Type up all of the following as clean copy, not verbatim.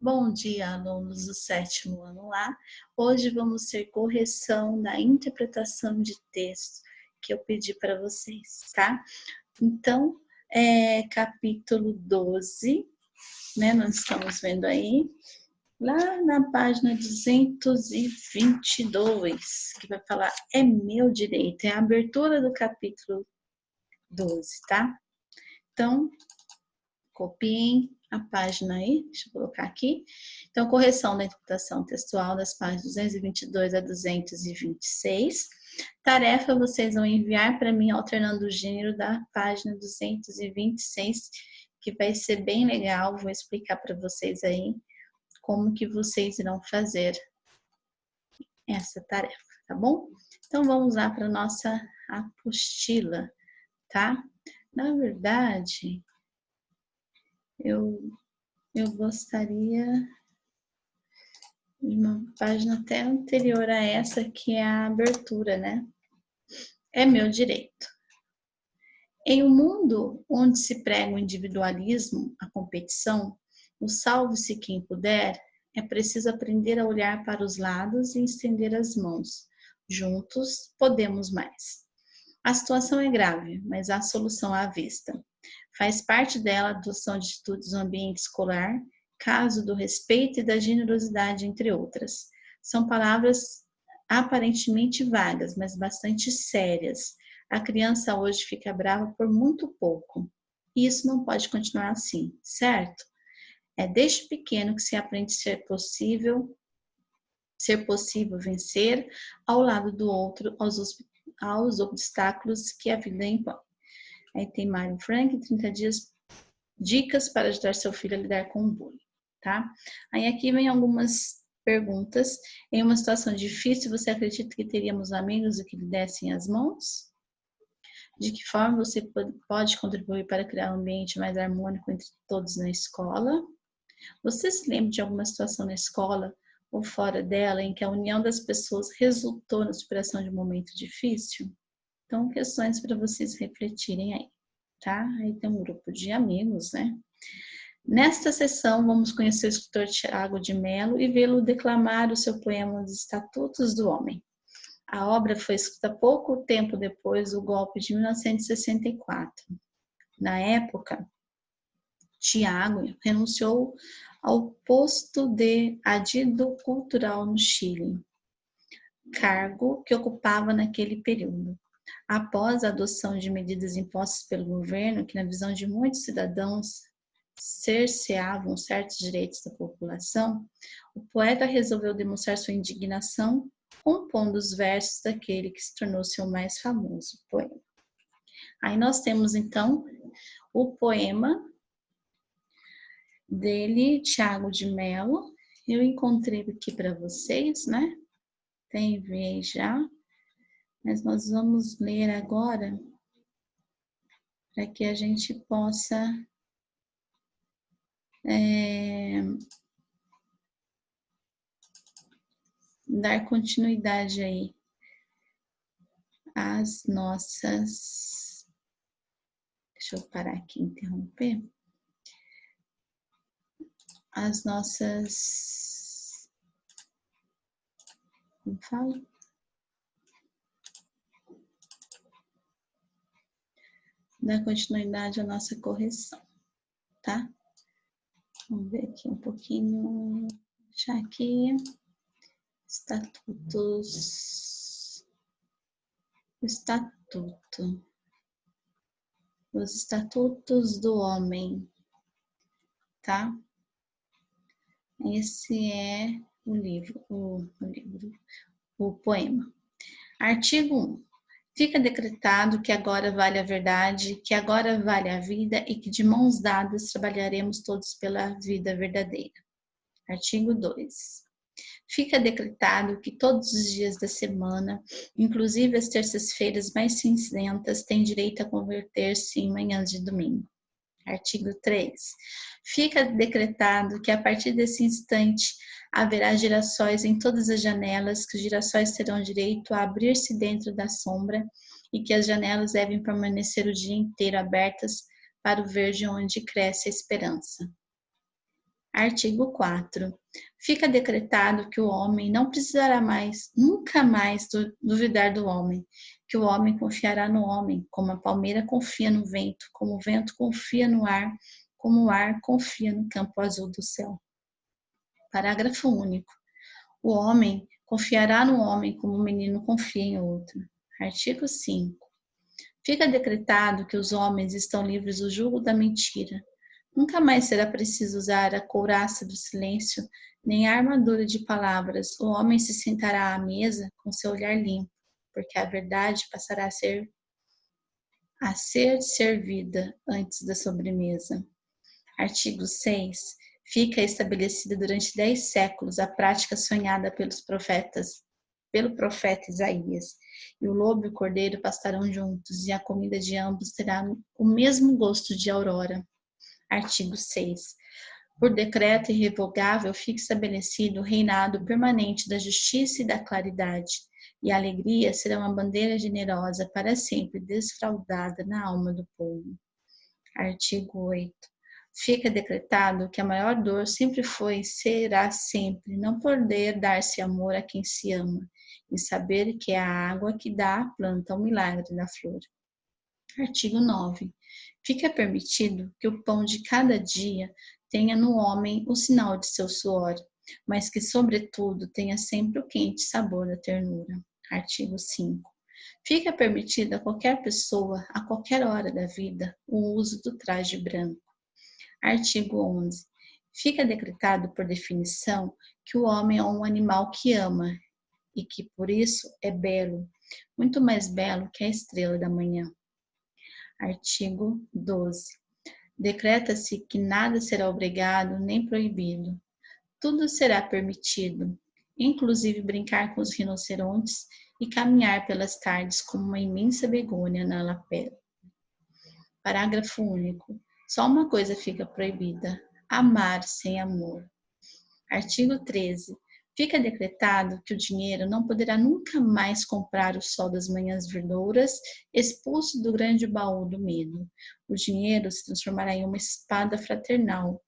Bom dia, alunos do sétimo ano lá. Hoje vamos ter correção da interpretação de texto que eu pedi para vocês, tá? Então, capítulo 12, né? Nós estamos vendo aí, lá na página 222, que vai falar é meu direito, é a abertura do capítulo 12, tá? Então, copiem a página aí, deixa eu colocar aqui. Então, correção da interpretação textual das páginas 222 a 226. Tarefa, vocês vão enviar para mim alternando o gênero da página 226, que vai ser bem legal. Vou explicar para vocês aí como que vocês irão fazer essa tarefa, tá bom? Então, vamos lá para nossa apostila, tá? Na verdade, eu gostaria de uma página até anterior a essa, que é a abertura, né? É meu direito. Em um mundo onde se prega o individualismo, a competição, o salve-se quem puder, é preciso aprender a olhar para os lados e estender as mãos. Juntos, podemos mais. A situação é grave, mas há solução à vista. Faz parte dela a adoção de atitudes no ambiente escolar, caso do respeito e da generosidade, entre outras. São palavras aparentemente vagas, mas bastante sérias. A criança hoje fica brava por muito pouco. E isso não pode continuar assim, certo? É desde pequeno que se aprende ser possível vencer ao lado do outro aos obstáculos que a vida impõe. Aí tem Mário Frank, 30 dicas para ajudar seu filho a lidar com o bullying, tá? Aí aqui vem algumas perguntas. Em uma situação difícil, você acredita que teríamos amigos que lhe dessem as mãos? De que forma você pode contribuir para criar um ambiente mais harmônico entre todos na escola? Você se lembra de alguma situação na escola ou fora dela em que a união das pessoas resultou na superação de um momento difícil? Então, questões para vocês refletirem aí, tá? Aí tem um grupo de amigos, né? Nesta sessão, vamos conhecer o escritor Tiago de Mello e vê-lo declamar o seu poema Os Estatutos do Homem. A obra foi escrita pouco tempo depois do golpe de 1964. Na época, Tiago renunciou ao posto de adido cultural no Chile, cargo que ocupava naquele período. Após a adoção de medidas impostas pelo governo, que na visão de muitos cidadãos cerceavam certos direitos da população, o poeta resolveu demonstrar sua indignação compondo os versos daquele que se tornou seu mais famoso poema. Aí nós temos então o poema dele, Tiago de Mello. Eu encontrei aqui para vocês, né? Tem enviei já, mas nós vamos ler agora para que a gente possa dar continuidade aí às nossas. Deixa eu parar aqui e interromper. As nossas. Como fala? Dar continuidade à nossa correção, tá? Vamos ver aqui um pouquinho. Deixar aqui. Estatutos. Estatuto. Os estatutos do homem, tá? Esse é o livro, o poema. Artigo 1. Fica decretado que agora vale a verdade, que agora vale a vida e que de mãos dadas trabalharemos todos pela vida verdadeira. Artigo 2. Fica decretado que todos os dias da semana, inclusive as terças-feiras mais cinzentas, têm direito a converter-se em manhãs de domingo. Artigo 3. Fica decretado que a partir desse instante haverá girassóis em todas as janelas, que os girassóis terão direito a abrir-se dentro da sombra e que as janelas devem permanecer o dia inteiro abertas para o verde onde cresce a esperança. Artigo 4. Fica decretado que o homem não precisará mais, nunca mais, duvidar do homem, que o homem confiará no homem, como a palmeira confia no vento, como o vento confia no ar, como o ar confia no campo azul do céu. Parágrafo único. O homem confiará no homem como o menino confia em outro. Artigo 5. Fica decretado que os homens estão livres do jugo da mentira. Nunca mais será preciso usar a couraça do silêncio, nem a armadura de palavras. O homem se sentará à mesa com seu olhar limpo, porque a verdade passará a ser servida antes da sobremesa. Artigo 6. Fica estabelecida durante 10 séculos a prática sonhada pelo profeta Isaías. E o lobo e o cordeiro pastarão juntos, e a comida de ambos terá o mesmo gosto de aurora. Artigo 6. Por decreto irrevogável fica estabelecido o reinado permanente da justiça e da claridade, e a alegria será uma bandeira generosa para sempre desfraldada na alma do povo. Artigo 8. Fica decretado que a maior dor sempre foi e será sempre não poder dar-se amor a quem se ama, e saber que é a água que dá à planta o milagre da flor. Artigo 9. Fica permitido que o pão de cada dia tenha no homem o sinal de seu suor, mas que, sobretudo, tenha sempre o quente sabor da ternura. Artigo 5. Fica permitido a qualquer pessoa, a qualquer hora da vida, o uso do traje branco. Artigo 11. Fica decretado por definição que o homem é um animal que ama e que, por isso, é belo, muito mais belo que a estrela da manhã. Artigo 12. Decreta-se que nada será obrigado nem proibido. Tudo será permitido, inclusive brincar com os rinocerontes e caminhar pelas tardes como uma imensa begônia na lapela. Parágrafo único. Só uma coisa fica proibida: amar sem amor. Artigo 13. Fica decretado que o dinheiro não poderá nunca mais comprar o sol das manhãs verdouras, expulso do grande baú do medo. O dinheiro se transformará em uma espada fraternal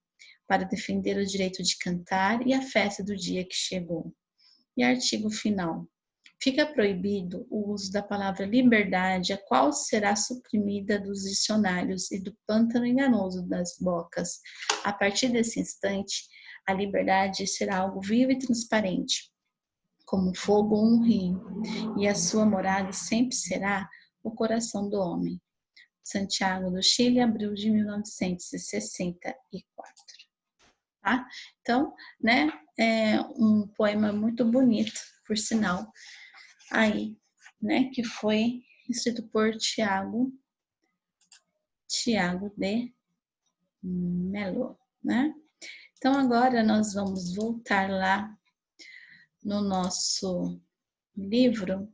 para defender o direito de cantar e a festa do dia que chegou. E artigo final. Fica proibido o uso da palavra liberdade, a qual será suprimida dos dicionários e do pântano enganoso das bocas. A partir desse instante, a liberdade será algo vivo e transparente, como fogo ou um rio, e a sua morada sempre será o coração do homem. Santiago do Chile, abril de 1964. Tá? Então, né, é um poema muito bonito, por sinal, aí, né, que foi escrito por Tiago de Mello, né? Então, agora nós vamos voltar lá no nosso livro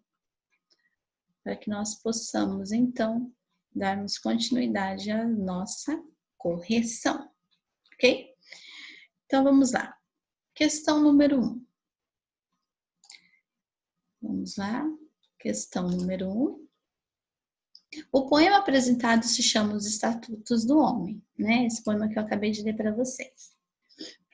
para que nós possamos, então, darmos continuidade à nossa correção, ok? Então, vamos lá. Questão número 1. Vamos lá. Questão número 1. O poema apresentado se chama Os Estatutos do Homem, né? Esse poema que eu acabei de ler para vocês.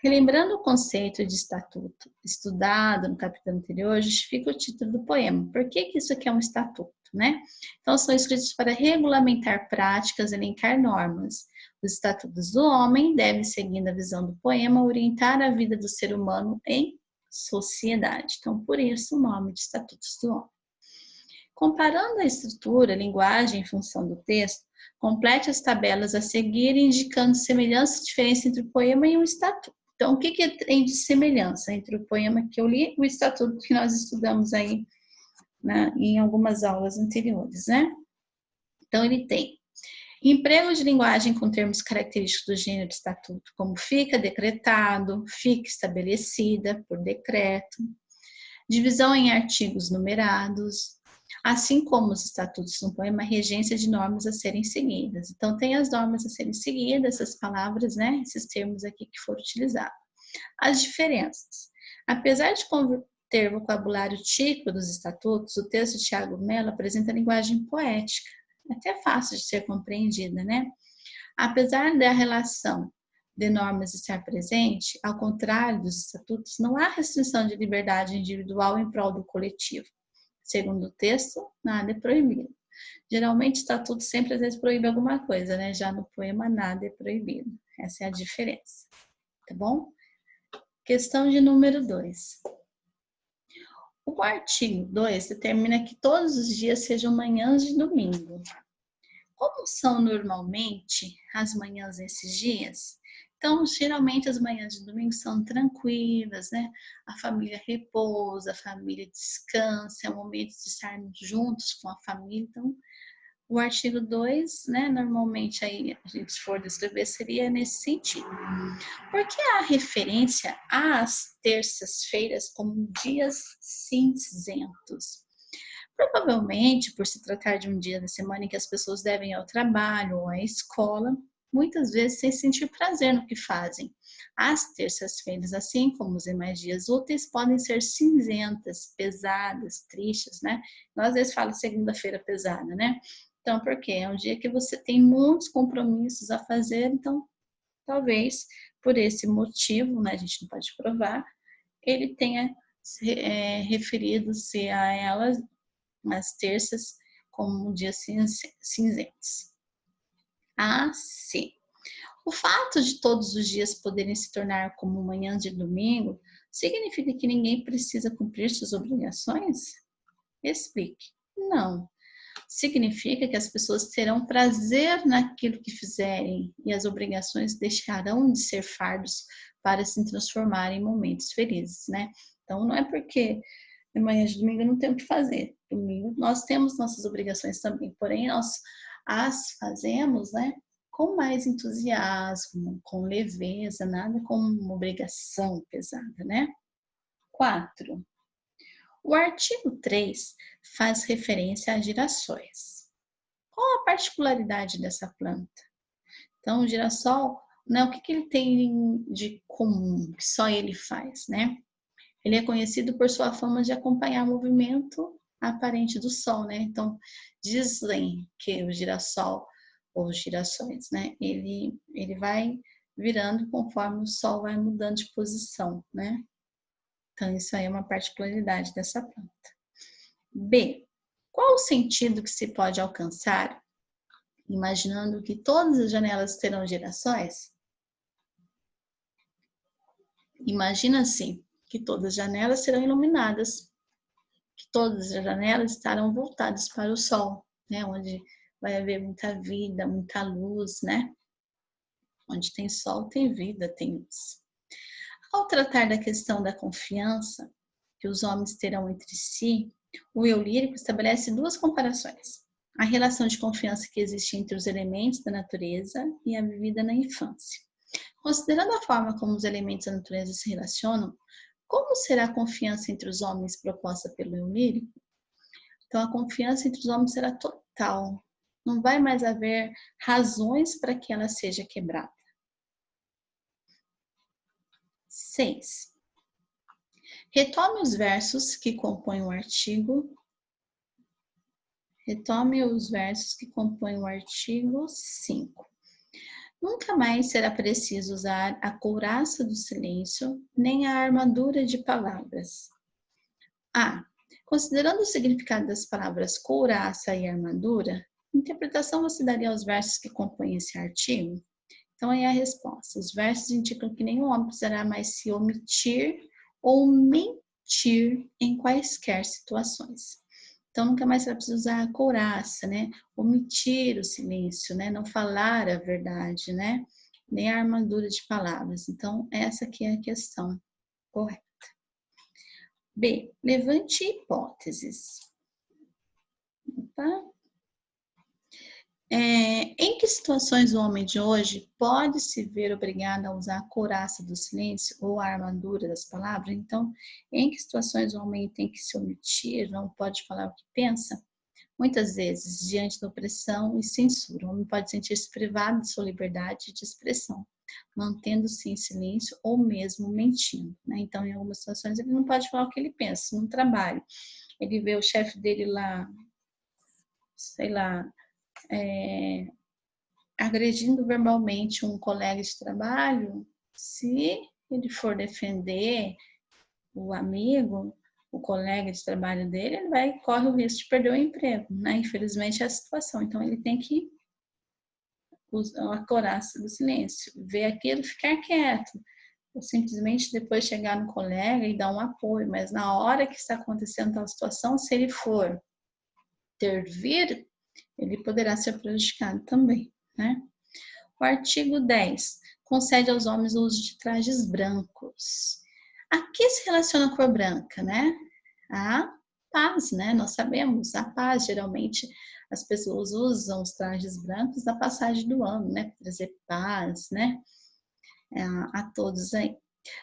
Relembrando o conceito de estatuto estudado no capítulo anterior, justifica o título do poema. Por que isso aqui é um estatuto, né? Então, são escritos para regulamentar práticas, elencar normas. Os estatutos do homem devem, seguindo a visão do poema, orientar a vida do ser humano em sociedade. Então, por isso o nome de Estatutos do Homem. Comparando a estrutura, a linguagem em função do texto, complete as tabelas a seguir, indicando semelhança e diferença entre o poema e o estatuto. Então, o que tem de semelhança entre o poema que eu li e o estatuto que nós estudamos aí em algumas aulas anteriores, né? Então, ele tem emprego de linguagem com termos característicos do gênero do estatuto, como fica decretado, fica estabelecida por decreto, divisão em artigos numerados, assim como os estatutos no poema, regência de normas a serem seguidas. Então, tem as normas a serem seguidas, essas palavras, né, esses termos aqui que foram utilizados. As diferenças. Apesar de ter vocabulário típico dos estatutos, o texto de Tiago Mello apresenta linguagem poética, até fácil de ser compreendida, né? Apesar da relação de normas estar presente, ao contrário dos estatutos, não há restrição de liberdade individual em prol do coletivo. Segundo o texto, nada é proibido. Geralmente, estatuto sempre às vezes proíbe alguma coisa, né? Já no poema, nada é proibido. Essa é a diferença, tá bom? Questão de número 2. O artigo 2 determina que todos os dias sejam manhãs de domingo. Como são normalmente as manhãs desses dias? Então, geralmente as manhãs de domingo são tranquilas, né? A família repousa, a família descansa, é o momento de estarmos juntos com a família. Então, o artigo 2, né? Normalmente aí a gente for descrever seria nesse sentido. Porque há referência às terças-feiras como dias cinzentos. Provavelmente, por se tratar de um dia da semana em que as pessoas devem ir ao trabalho ou à escola, muitas vezes sem sentir prazer no que fazem. As terças-feiras, assim como os demais dias úteis, podem ser cinzentas, pesadas, tristes, né? Nós às vezes falamos segunda-feira pesada, né? Então, por quê? É um dia que você tem muitos compromissos a fazer, então, talvez, por esse motivo, né, a gente não pode provar, ele tenha referido-se a elas nas terças como dias cinzentos. C. O fato de todos os dias poderem se tornar como manhãs de domingo significa que ninguém precisa cumprir suas obrigações? Explique. Não. Significa que as pessoas terão prazer naquilo que fizerem e as obrigações deixarão de ser fardos para se transformar em momentos felizes, né? Então, não é porque manhã de domingo não tem o que fazer. Domingo nós temos nossas obrigações também, porém nós as fazemos, né, com mais entusiasmo, com leveza, nada como uma obrigação pesada, né? 4. O artigo 3 faz referência a girassóis. Qual a particularidade dessa planta? Então, o girassol, né, o que ele tem de comum, que só ele faz, né? Ele é conhecido por sua fama de acompanhar o movimento aparente do Sol, né? Então, dizem que o girassol, ou os girassóis, né? Ele vai virando conforme o Sol vai mudando de posição, né? Então, isso aí é uma particularidade dessa planta. B. Qual o sentido que se pode alcançar imaginando que todas as janelas terão girassóis? Imagina assim, que todas as janelas serão iluminadas, que todas as janelas estarão voltadas para o sol, né? Onde vai haver muita vida, muita luz, né? Onde tem sol, tem vida, tem luz. Ao tratar da questão da confiança que os homens terão entre si, o eu lírico estabelece duas comparações. A relação de confiança que existe entre os elementos da natureza e a vivida na infância. Considerando a forma como os elementos da natureza se relacionam, como será a confiança entre os homens proposta pelo eu lírico? Então, a confiança entre os homens será total. Não vai mais haver razões para que ela seja quebrada. 6. Retome os versos que compõem o artigo. Retome os versos que compõem o artigo 5. Nunca mais será preciso usar a couraça do silêncio, nem a armadura de palavras. A. Considerando o significado das palavras couraça e armadura, que interpretação você daria aos versos que compõem esse artigo? Então, aí a resposta. Os versos indicam que nenhum homem precisará mais se omitir ou mentir em quaisquer situações. Então, nunca mais será preciso usar a couraça, né? Omitir o silêncio, né? Não falar a verdade, né? Nem a armadura de palavras. Então, essa aqui é a questão correta. B. Levante hipóteses. Opa. Em que situações o homem de hoje pode se ver obrigado a usar a couraça do silêncio ou a armadura das palavras? Então, em que situações o homem tem que se omitir, não pode falar o que pensa? Muitas vezes, diante da opressão e censura, o homem pode sentir-se privado de sua liberdade de expressão, mantendo-se em silêncio ou mesmo mentindo, né? Então, em algumas situações, ele não pode falar o que ele pensa. No trabalho, ele vê o chefe dele lá, sei lá, agredindo verbalmente um colega de trabalho, se ele for defender o amigo, o colega de trabalho dele, ele corre o risco de perder o emprego, né? Infelizmente é a situação. Então ele tem que usar a coraça do silêncio, ver aquilo, ficar quieto, ou simplesmente depois chegar no colega e dar um apoio. Mas na hora que está acontecendo tal situação, se ele for intervir, ele poderá ser prejudicado também, né? O artigo 10 concede aos homens o uso de trajes brancos. A que se relaciona a cor branca, né? A paz, né? Nós sabemos, a paz, geralmente as pessoas usam os trajes brancos na passagem do ano, né? Para trazer paz, né? A todos aí.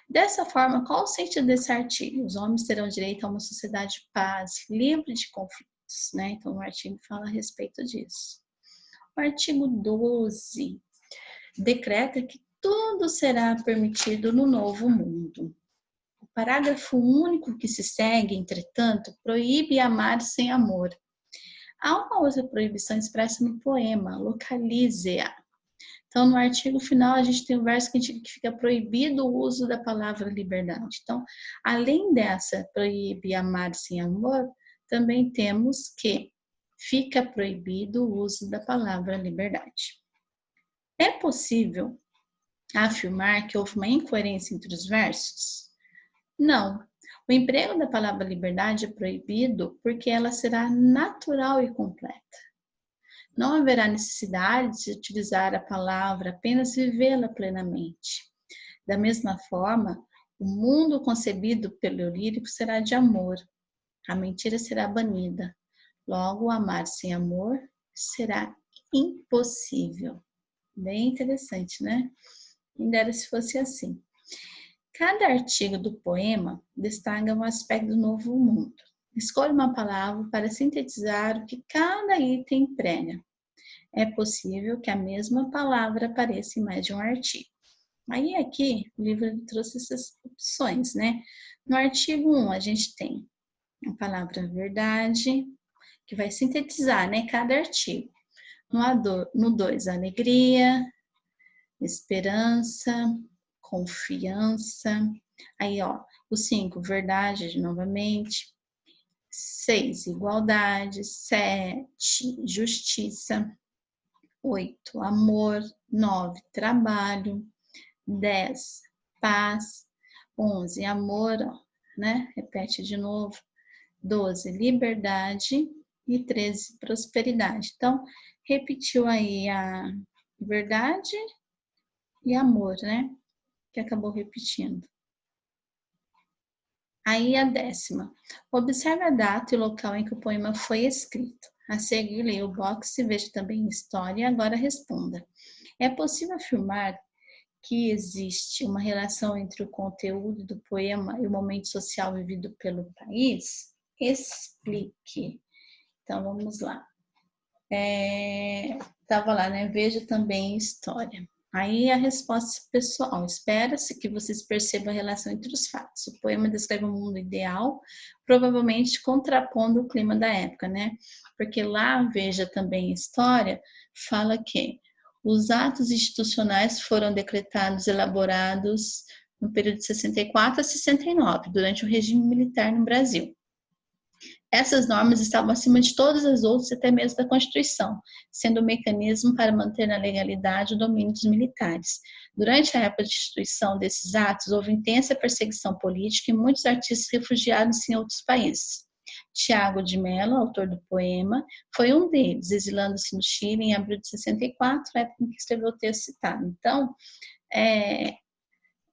Dessa forma, qual o sentido desse artigo? Os homens terão direito a uma sociedade de paz, livre de conflitos, né? Então, o artigo fala a respeito disso. O artigo 12 decreta que tudo será permitido no novo mundo. O parágrafo único que se segue, entretanto, proíbe amar sem amor. Há uma outra proibição expressa no poema, localize-a. Então, no artigo final, a gente tem um verso que fica proibido o uso da palavra liberdade. Então, além dessa, proíbe amar sem amor, também temos que fica proibido o uso da palavra liberdade. É possível afirmar que houve uma incoerência entre os versos? Não. O emprego da palavra liberdade é proibido porque ela será natural e completa. Não haverá necessidade de utilizar a palavra, apenas vivê-la plenamente. Da mesma forma, o mundo concebido pelo lírico será de amor. A mentira será banida. Logo, amar sem amor será impossível. Bem interessante, né? Quem dera se fosse assim. Cada artigo do poema destaca um aspecto do novo mundo. Escolha uma palavra para sintetizar o que cada item prega. É possível que a mesma palavra apareça em mais de um artigo. Aí aqui o livro trouxe essas opções, né? No artigo 1 a gente tem a palavra verdade, que vai sintetizar, né, cada artigo. No 2, alegria, esperança, confiança. Aí, ó, o 5, verdade, novamente. 6, igualdade. 7, justiça. 8, amor. 9, trabalho. 10, paz. 11, amor, ó, né? Repete de novo. 12, liberdade. E 13, prosperidade. Então, repetiu aí a verdade e amor, né? Que acabou repetindo. Aí a 10ª. Observe a data e o local em que o poema foi escrito. A seguir, leia o box e veja também história e agora responda. É possível afirmar que existe uma relação entre o conteúdo do poema e o momento social vivido pelo país? Explique. Então, vamos lá. Tava lá, né? Veja também história. Aí a resposta pessoal. Espera-se que vocês percebam a relação entre os fatos. O poema descreve um mundo ideal, provavelmente contrapondo o clima da época, né? Porque lá, veja também história, fala que os atos institucionais foram decretados, elaborados no período de 64 a 69, durante o regime militar no Brasil. Essas normas estavam acima de todas as outras, até mesmo da Constituição, sendo um mecanismo para manter na legalidade o domínio dos militares. Durante a época de instituição desses atos, houve intensa perseguição política e muitos artistas refugiados em outros países. Tiago de Mello, autor do poema, foi um deles, exilando-se no Chile em abril de 64, época em que escreveu o texto citado. Então,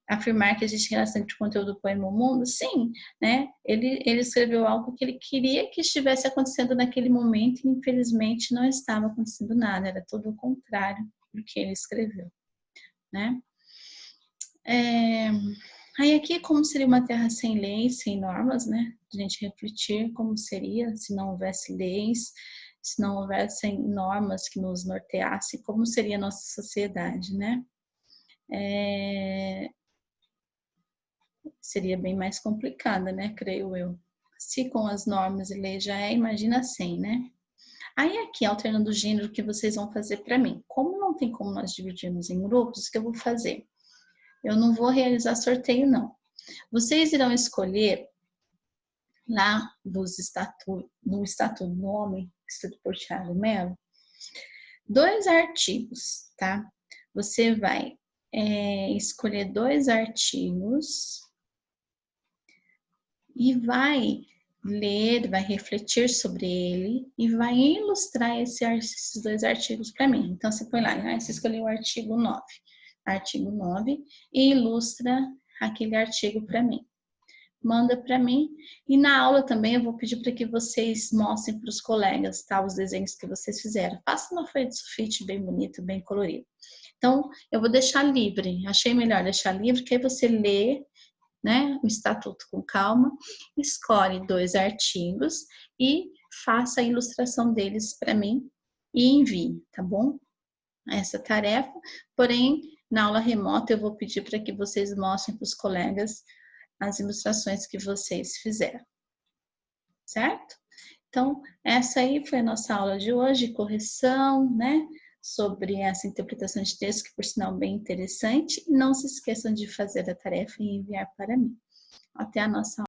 afirmar que existe relação entre o conteúdo do poema e o mundo, sim, né? Ele escreveu algo que ele queria que estivesse acontecendo naquele momento e infelizmente não estava acontecendo nada, era todo o contrário do que ele escreveu, né? Aí aqui, como seria uma terra sem leis, sem normas, né? A gente refletir como seria se não houvesse leis, se não houvessem normas que nos norteassem, como seria a nossa sociedade, né? Seria bem mais complicada, né? Creio eu. Se com as normas e leis já é, imagina sem, né? Aí aqui, alternando o gênero, que vocês vão fazer para mim. Como não tem como nós dividirmos em grupos, o que eu vou fazer? Eu não vou realizar sorteio, não. Vocês irão escolher lá no Estatuto do Homem, escrito por Thiago Mello, 2 artigos, tá? Você vai escolher 2 artigos e vai ler, vai refletir sobre ele e vai ilustrar esses 2 artigos para mim. Então, você põe lá, você escolheu o artigo 9, e ilustra aquele artigo para mim. Manda para mim, e na aula também eu vou pedir para que vocês mostrem para os colegas, tá, os desenhos que vocês fizeram. Faça uma folha de sulfite bem bonito, bem colorido. Então, eu vou deixar livre, achei melhor deixar livre, que aí você lê, né, o estatuto com calma, escolhe 2 artigos e faça a ilustração deles para mim e envie, tá bom? Essa tarefa, porém, na aula remota eu vou pedir para que vocês mostrem para os colegas as ilustrações que vocês fizeram, certo? Então, essa aí foi a nossa aula de hoje, correção, né? Sobre essa interpretação de texto, que por sinal bem interessante. Não se esqueçam de fazer a tarefa e enviar para mim. Até a nossa aula.